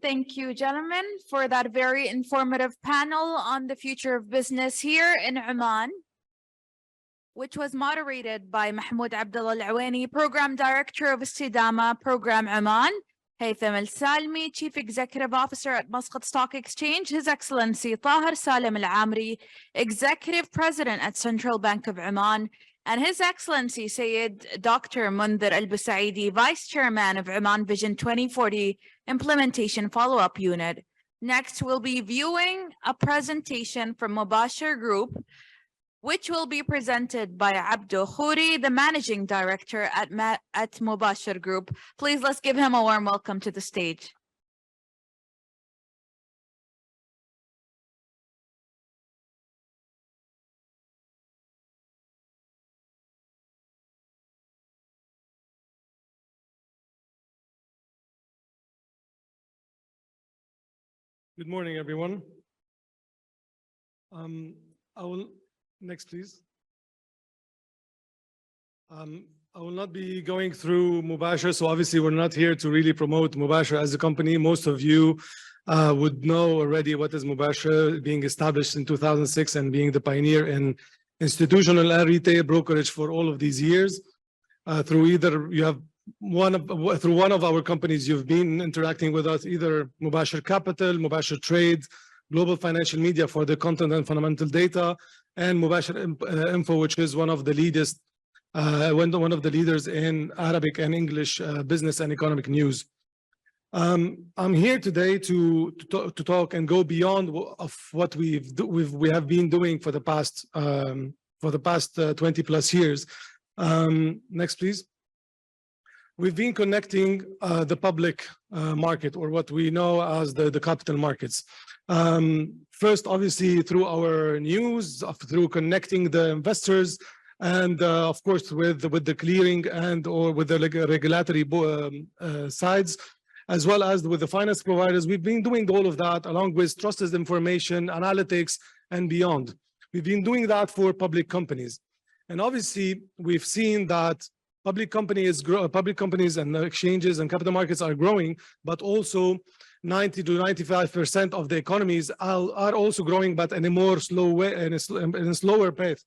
Thank you, gentlemen, for that very informative panel on the future of business here in Oman, which was moderated by Mahmoud Abdullah Al-Awani, Program Director of Istidama Program Oman, Haytham Al-Salmi, Chief Executive Officer at Muscat Stock Exchange, His Excellency Tahir Salim Al-Amri, Executive President at Central Bank of Oman, and His Excellency Sayyid Dr. Mundhir Al-Busaidi, Vice Chairman of Oman Vision 2040 Implementation Follow-Up Unit. Next, we'll be viewing a presentation from Mubasher Group, which will be presented by Abdo Khouri, the Managing Director at Mubasher Group. Please, let's give him a warm welcome to the stage. Good morning, everyone. Next, please. I will not be going through Mubasher, so obviously we're not here to really promote Mubasher as a company. Most of you would know already what is Mubasher, being established in 2006 and being the pioneer in institutional and retail brokerage for all of these years. Through one of our companies, you've been interacting with us, either Mubasher Capital, Mubasher Trade, Global Financial Media for the content and fundamental data, and Mubasher Info, which is one of the leaders in Arabic and English business and economic news. I'm here today to talk and go beyond of what we have been doing for the past 20 plus years. Next, please. We've been connecting the public market, or what we know as the capital markets. First, obviously, through our news, through connecting the investors, and of course, with the clearing or with the regulatory sides, as well as with the finance providers. We've been doing all of that along with trusted information, analytics, and beyond. We've been doing that for public companies. And obviously, we've seen that public companies and exchanges and capital markets are growing, but also 90 to 95% of the economies are also growing, but in a more slow way, in a slower pace.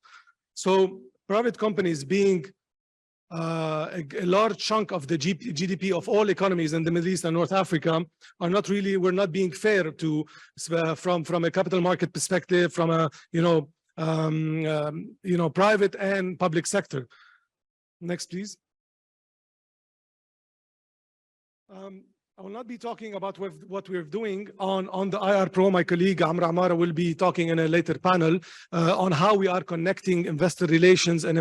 So private companies being a large chunk of the GDP of all economies in the Middle East and North Africa we're not being fair to from a capital market perspective, from a private and public sector. Next, please. I will not be talking about what we're doing on the IR Pro. My colleague Amr Amara will be talking in a later panel on how we are connecting investor relations and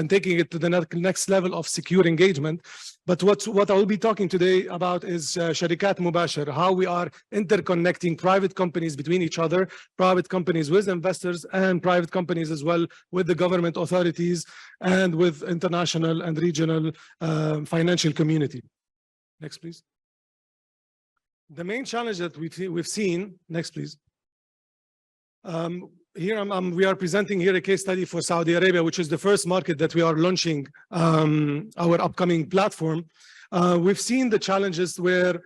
taking it to the next level of secure engagement. But what I will be talking today about is Sharikat Mubasher, how we are interconnecting private companies between each other, private companies with investors, and private companies as well with the government authorities and with international and regional financial community. Next, please. The main challenge that we've seen, next, please. Here we are presenting here a case study for Saudi Arabia, which is the first market that we are launching our upcoming platform. We've seen the challenges where,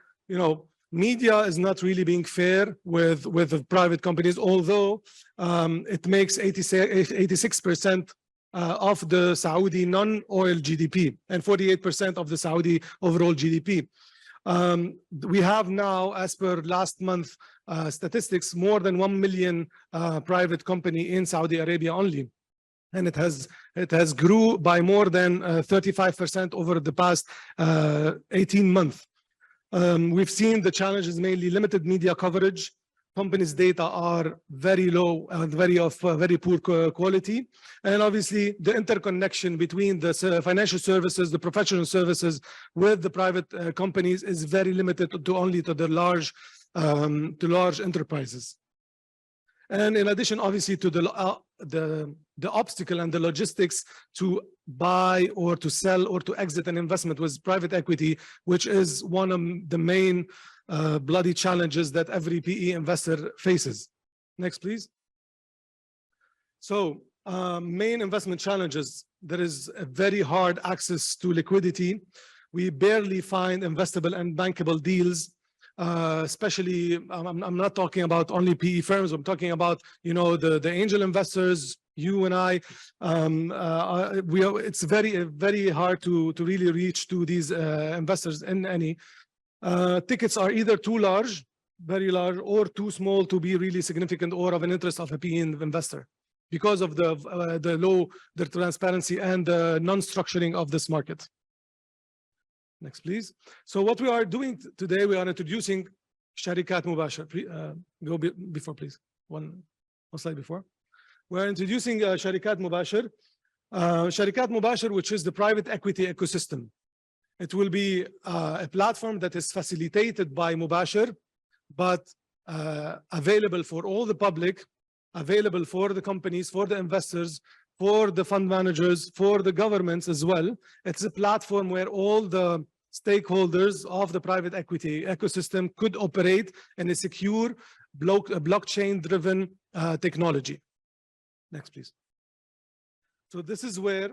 media is not really being fair with the private companies, although it makes 86% of the Saudi non-oil GDP and 48% of the Saudi overall GDP. We have now, as per last month statistics, more than 1 million private company in Saudi Arabia only, and it has grew by more than 35% over the past 18 months. We've seen the challenges, mainly limited media coverage. Companies' data are very low and very poor quality, and obviously the interconnection between the financial services, the professional services with the private companies is very limited to the large enterprises. And in addition, obviously, to the obstacle and the logistics to buy or to sell or to exit an investment with private equity, which is one of the main bloody challenges that every PE investor faces. Next, please. So main investment challenges: there is a very hard access to liquidity. We barely find investable and bankable deals. especially I'm not talking about only PE firms. I'm talking about, you know, the angel investors, you and I. It's very hard to really reach to these investors in any. Tickets are either too large, very large, or too small to be really significant or of an interest of a PE investor, because of the transparency and the non-structuring of this market. Next, please. So what we are doing today, we are introducing Sharikat Mubasher. Go before, please. One slide before. We're introducing Sharikat Mubasher. Sharikat Mubasher, which is the private equity ecosystem. It will be a platform that is facilitated by Mubasher, but available for all the public, available for the companies, for the investors, for the fund managers, for the governments as well. It's a platform where all the stakeholders of the private equity ecosystem could operate in a secure blockchain-driven technology. Next, please. So this is where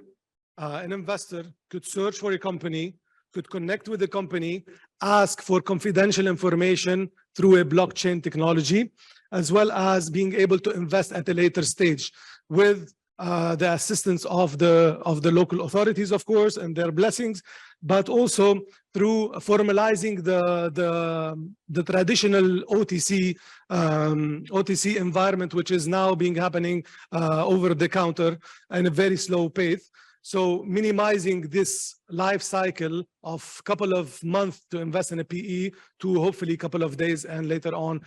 an investor could search for a company, could connect with the company, ask for confidential information through a blockchain technology, as well as being able to invest at a later stage with the assistance of the local authorities, of course, and their blessings, but also through formalizing the traditional OTC environment, which is now happening over the counter in a very slow pace. So minimizing this life cycle of couple of months to invest in a PE to hopefully a couple of days, and later on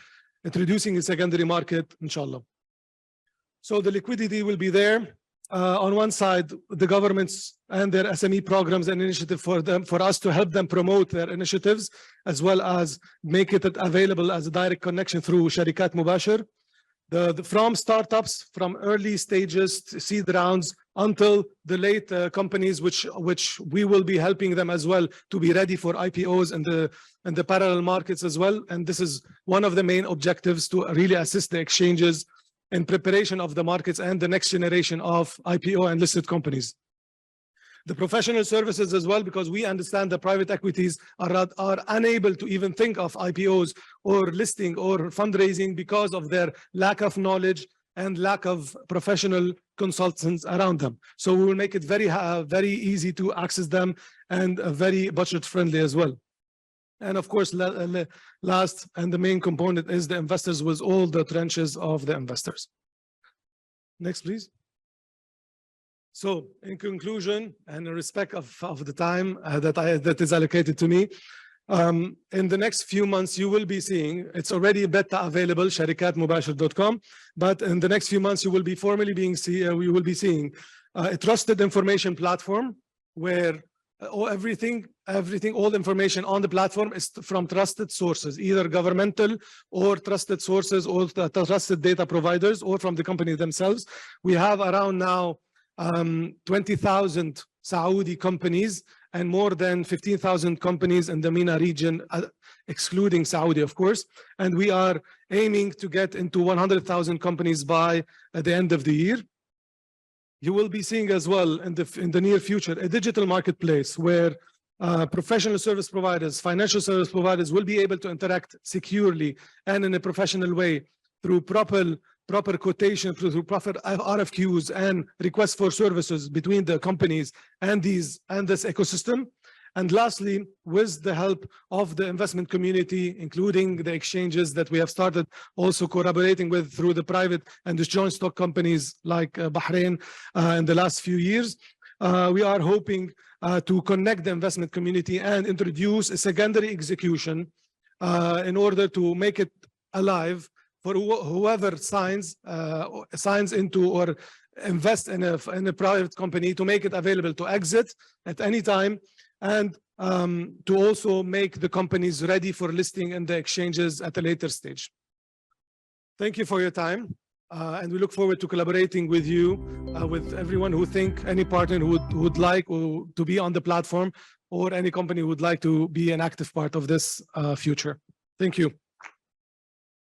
introducing a secondary market, inshallah. So the liquidity will be there. On one side, the governments and their SME programs and initiative for us to help them promote their initiatives, as well as make it available as a direct connection through Sharikat Mubasher. From startups, from early stages, seed rounds, until the late companies, which we will be helping them as well to be ready for IPOs and the parallel markets as well. And this is one of the main objectives, to really assist the exchanges in preparation of the markets and the next generation of IPO and listed companies. The professional services as well, because we understand the private equities are unable to even think of IPOs or listing or fundraising because of their lack of knowledge and lack of professional consultants around them. So we will make it very easy to access them, and very budget friendly as well. And of course, last and the main component is the investors, with all the trenches of the investors. Next, please. So in conclusion, and in respect of the time that is allocated to me, in the next few months, you will be seeing, it's already beta available, sharikatmubasher.com, but in the next few months, you will be formally we will be seeing a trusted information platform where all information on the platform is from trusted sources, either governmental or trusted sources, or trusted data providers, or from the company themselves. We have around now 20,000 Saudi companies and more than 15,000 companies in the MENA region, excluding Saudi, of course. And we are aiming to get into 100,000 companies by the end of the year. You will be seeing as well in the near future a digital marketplace where professional service providers, financial service providers will be able to interact securely and in a professional way through proper quotation, through proper RFQs and requests for services between the companies and this ecosystem. And lastly, with the help of the investment community, including the exchanges that we have started also collaborating with through the private and the joint stock companies like Bahrain in the last few years, we are hoping to connect the investment community and introduce a secondary execution in order to make it alive for whoever signs into or invest in a private company, to make it available to exit at any time, and to also make the companies ready for listing in the exchanges at a later stage. Thank you for your time, and we look forward to collaborating with you, with everyone who any partner who would like to be on the platform, or any company who would like to be an active part of this future. Thank you.